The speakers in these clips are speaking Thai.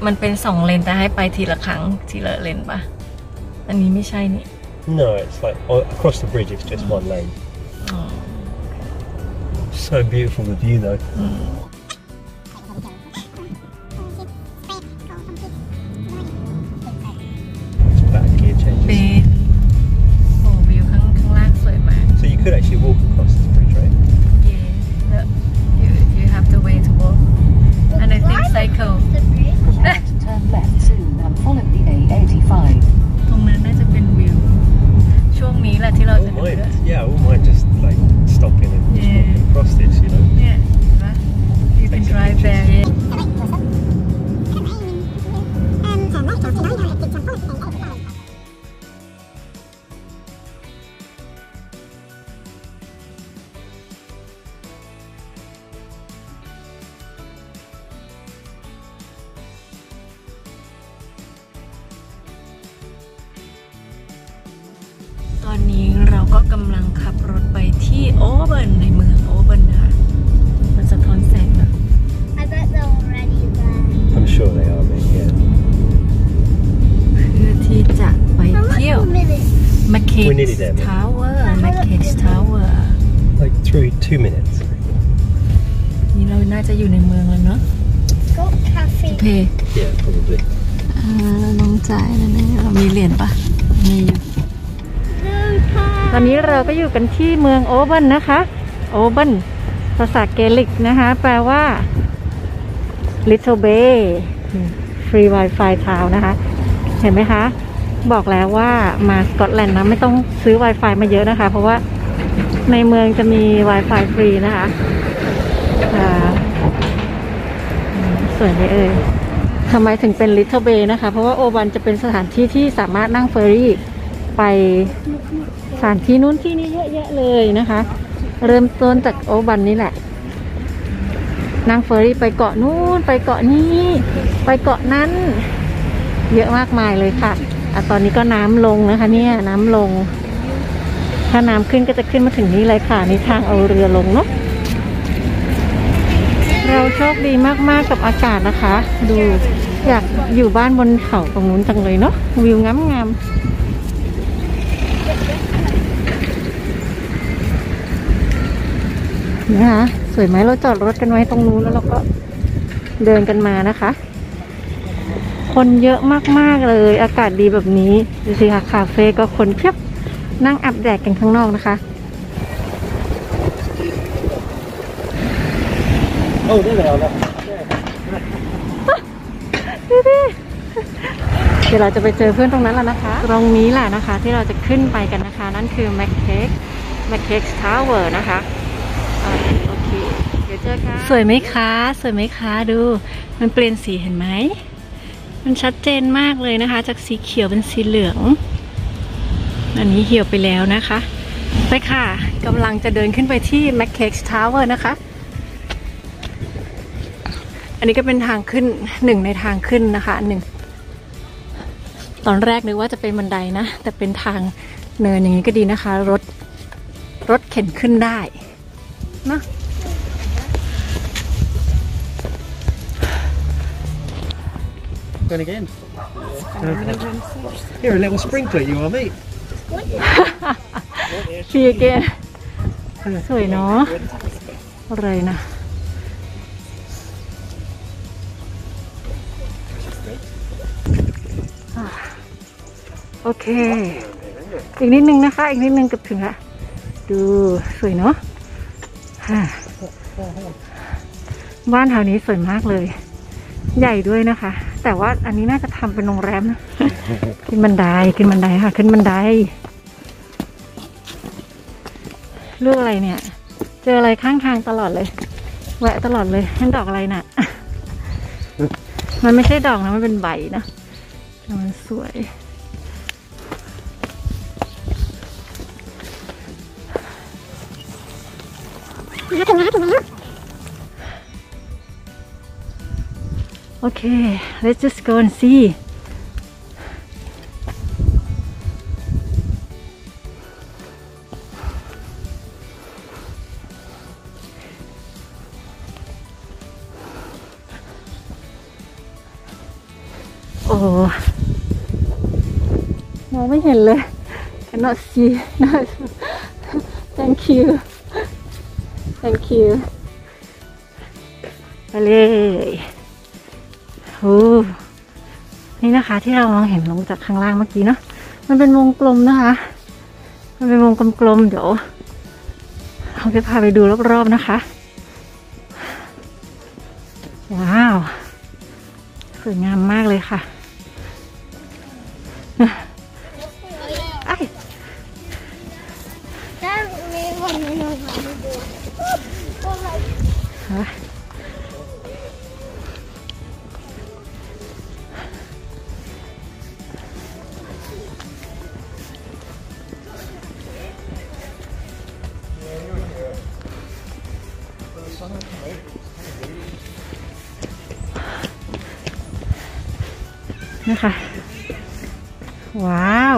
มันเป็น2 เลนแต่ให้ไปทีละครั้งทีละเลนปะอันนี้ไม่ใช่นี่ No, it's like across the bridge. It's just one lane. So beautiful the view though. It's back gear changes. เป็นโอ้วิวข้างล่างสวยมาก So you could actually walk across this bridge, right? Yeah, you have the way to walk, and I think cycle. Turn left soon and follow the A85. ตรงนั้นน่าจะเป็นวิวช่วงนี้แหละที่เราจะดูด้วย Yeah, I wouldn't mind just like stopping and just walking across this, you know. เนี่ยเห็นปะ You can drive there. Yeah. ตอนนี้เราก็กำลังขับรถไปที่โอเบิร์นในเมืองโอเบิร์นนะคะมันสะท้อนแสงนะ I bet they're already there. I'm sure they are, mate. Yeah. เพื่อที่จะไปเที่ยว minutes? แมคเค We're จ nearly there, mate. ทาวเวอร์แมคเคจทาวเวอร์ Like through 2 minutes. นี่เราน่าจะอยู่ในเมืองแล้วเนาะ Go cafe. เพ Yeah, probably. น้องจ่ายนะเนี่ยเรามีเหรียญปะมีอยู่ ตอนนี้เราก็อยู่กันที่เมืองโอเบิร์นนะคะโอเบิร์นภาษาเกลิกนะคะแปลว่า Little Bay Free Wi-Fi Town นะคะเห็นไหมคะบอกแล้วว่ามาสกอตแลนด์นะไม่ต้องซื้อ Wi-Fi มาเยอะนะคะเพราะว่าในเมืองจะมี Wi-Fi ฟรีนะคะสวยไหมเอ่ยทำไมถึงเป็น Little Bay นะคะเพราะว่าโอเบิร์นจะเป็นสถานที่ที่สามารถนั่งเฟอร์รี่ไปสถานที่นู้นที่นี่เยอะแยะเลยนะคะเริ่มต้นจากโอเบิร์นนี่แหละนั่งเฟอร์รี่ไปเกาะนู้นไปเกาะนี้ไปเกาะนั้นเยอะมากมายเลยค่ะตอนนี้ก็น้ำลงนะคะเนี่ยน้ำลงถ้าน้ำขึ้นก็จะขึ้นมาถึงนี้เลยค่ะนี่ทางเอาเรือลงเนาะเราโชคดีมากๆกับอากาศนะคะดูอยากอยู่บ้านบนเขาตรงนู้นจังเลยเนาะวิวงามๆนะคะสวยไหมเราจอดรถกันไว้ตรงนู้นแล้วเราก็เดินกันมานะคะคนเยอะมากๆเลยอากาศดีแบบนี้ดูสิค่ะคาเฟ่ก็คนเพียบนั่งอาบแดดกันข้างนอกนะคะ Oh, there they are. Look. เดี๋ยวเราจะไปเจอเพื่อนตรงนั้นแล้วนะคะตรงนี้แหละนะคะที่เราจะขึ้นไปกันนะคะนั่นคือแมคเคจทาวเวอร์นะคะโอเคเดี๋ยวเจอกันสวยไหมคะสวยไหมคะดูมันเปลี่ยนสีเห็นไหมมันชัดเจนมากเลยนะคะจากสีเขียวเป็นสีเหลืองอันนี้เหี่ยวไปแล้วนะคะไปค่ะกำลังจะเดินขึ้นไปที่แมคเคจทาวเวอร์นะคะอันนี้ก็เป็นทางขึ้นหนึ่งในทางขึ้นนะคะหนึ่งตอนแรกนึกว่าจะเป็นบันไดนะแต่เป็นทางเนินอย่างนี้ก็ดีนะคะรถเข็นขึ้นได้นะ Going again. You're a little sprinkler, you are, mate. พี่เกนสวยเนาะอะไรนะโอเคอีกนิดนึงนะคะอีกนิดนึงเกือบถึงละดูสวยเนาะบ้านแถวนี้สวยมากเลยใหญ่ด้วยนะคะแต่ว่าอันนี้น่าจะทำเป็นโรงแรมนะขึ้นบันไดค่ะขึ้นบันไดเลือกอะไรเนี่ยเจออะไรข้างทางตลอดเลยแวะตลอดเลยนั่นดอกอะไรน่ะมันไม่ใช่ดอกนะมันเป็นใบนะแต่มันสวยโอเค let's just go and see อ้มองไม่เห็นเลย cannot see thank you thank you ไปเลยโอ้นี่นะคะที่เรามองเห็นลงจากข้างล่างเมื่อกี้เนาะมันเป็นวงกลมนะคะมันเป็นวงกลมๆเดี๋ยวเราจะพาไปดูรอบๆนะคะว้าวสวยงามมากเลยค่ะไอ้นะคะว้าว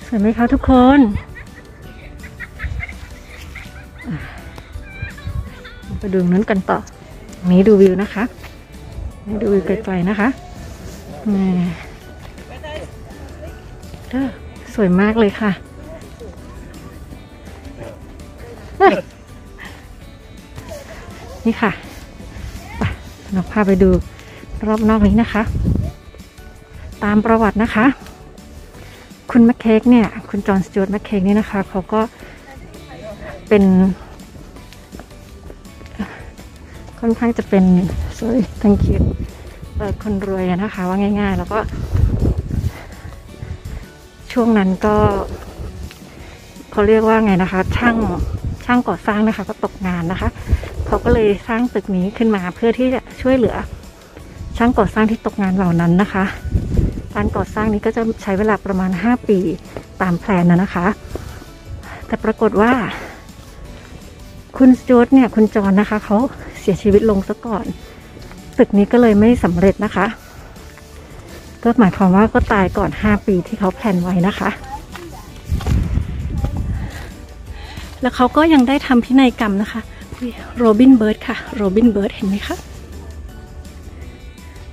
สวยไหมคะทุกคนไปดูนั้นกันต่อนี้ดูวิวนะคะนี่ดูวิวไกลๆนะคะสวยมากเลยค่ะนี่ค่ะไปเราพาไปดูรอบนอกนี้นะคะตามประวัตินะคะคุณแมคเคกเนี่ยคุณจอห์น สจ๊วต แมคเคกนี่นะคะเขาก็เป็นค่อนข้างจะเป็นthank youคนรวยนะคะว่าง่ายๆแล้วก็ช่วงนั้นก็เขาเรียกว่าไงนะคะช่างก่อสร้างนะคะก็ตกงานนะคะเขาก็เลยสร้างตึกนี้ขึ้นมาเพื่อที่จะช่วยเหลือช่างก่อสร้างที่ตกงานเหล่านั้นนะคะการก่อสร้างนี้ก็จะใช้เวลาประมาณ5 ปีตามแผนนะคะแต่ปรากฏว่าคุณสจ๊วตเนี่ยคุณจอห์นนะคะเขาเสียชีวิตลงซะก่อนตึกนี้ก็เลยไม่สำเร็จนะคะก็หมายความว่าก็ตายก่อน5 ปีที่เขาแพลนไว้นะคะแล้วเขาก็ยังได้ทำพินัยกรรมนะคะโรบินเบิร์ดค่ะโรบินเบิร์ดเห็นไหมคะ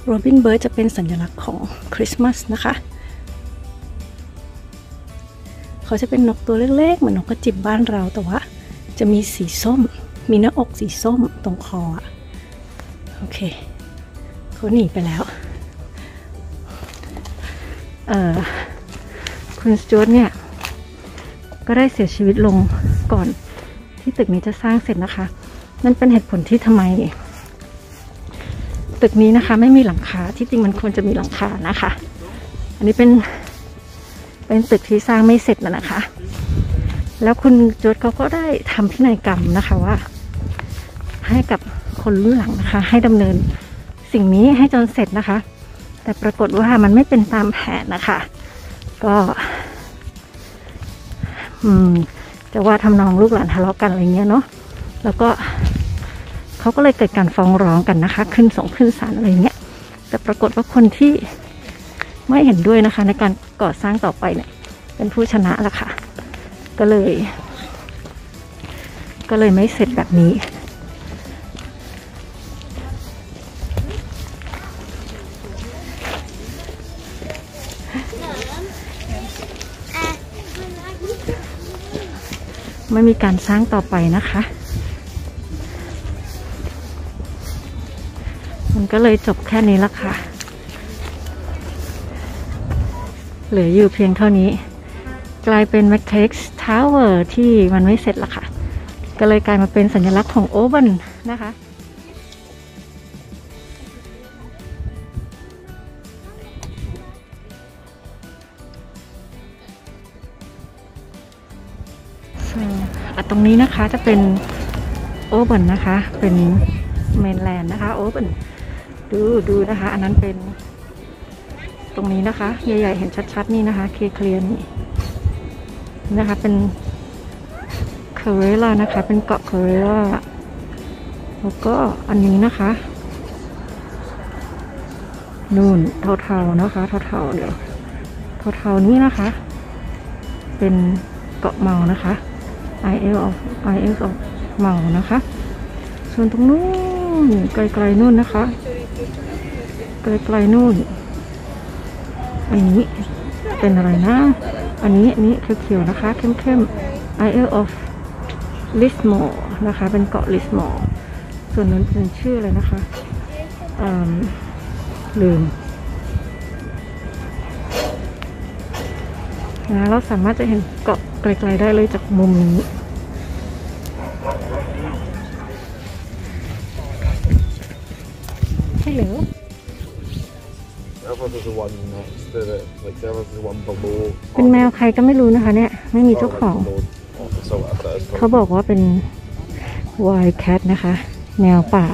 โรบินเบิร์ดจะเป็นสัญลักษณ์ของคริสต์มาสนะคะเขาจะเป็นนกตัวเล็กๆเหมือนนกกระจิบบ้านเราแต่ว่าจะมีสีส้มมีหน้าอกสีส้มตรงคอโอเคเขาหนีไปแล้วคุณสจ๊วตเนี่ยก็ได้เสียชีวิตลงก่อนที่ตึกนี้จะสร้างเสร็จนะคะนั่นเป็นเหตุผลที่ทำไมตึกนี้นะคะไม่มีหลังคาที่จริงมันควรจะมีหลังคานะคะอันนี้เป็นตึกที่สร้างไม่เสร็จนะคะแล้วคุณสจ๊วตเขาก็ได้ทำพินัยกรรมนะคะว่าให้กับคนรุ่นหลังนะคะให้ดำเนินสิ่งนี้ให้จนเสร็จนะคะแต่ปรากฏว่ามันไม่เป็นตามแผนนะคะก็จะว่าทำนองลูกหลานทะเลาะกันอะไรเงี้ยเนาะแล้วก็เขาก็เลยเกิดการฟ้องร้องกันนะคะขึ้นศาลอะไรเงี้ยแต่ปรากฏว่าคนที่ไม่เห็นด้วยนะคะในการก่อสร้างต่อไปเนี่ยเป็นผู้ชนะละค่ะก็เลยไม่เสร็จแบบนี้ไม่มีการสร้างต่อไปนะคะมันก็เลยจบแค่นี้ละค่ะเหลืออยู่เพียงเท่านี้กลายเป็น แมคเคก ทาวเวอร์ ที่มันไม่เสร็จละค่ะก็เลยกลายมาเป็นสัญลักษณ์ของโอเวนนะคะตรงนี้นะคะจะเป็นโอเวนนะคะเป็นเมนแลนด์นะคะโอเวนดูนะคะอันนั้นเป็นตรงนี้นะคะใหญ่ๆเห็นชัดๆนี่นะคะเคลียร์นี่นะคะเป็นคาเรล่านะคะเป็นเกาะคาเรล่าแล้วก็อันนี้นะคะนู่นเทาๆนะคะเทาๆเดี๋ยวเทาๆนี้นะคะเป็นเกาะเมานะคะ Isle of เมานะคะส่วนตรงนู้นไกลๆนู่นนะคะไกลๆนู่นอันนี้เป็นอะไรนะอันนี้เขียวๆนะคะเข้มๆ Isle of Lismore นะคะเป็นเกาะ Lismore ส่วนนั้นเป็นชื่ออะไรนะคะลืมนะเราสามารถจะเห็นเกาะไกลๆได้เลยจากมุมนี้ฮัลโหล There was the one next to it, like there was the one below. เป็นแมวใครก็ไม่รู้นะคะเนี่ยไม่มีเจ้าของ So whatever it is. เขาบอกว่าเป็น wild cat นะคะ แมวป่า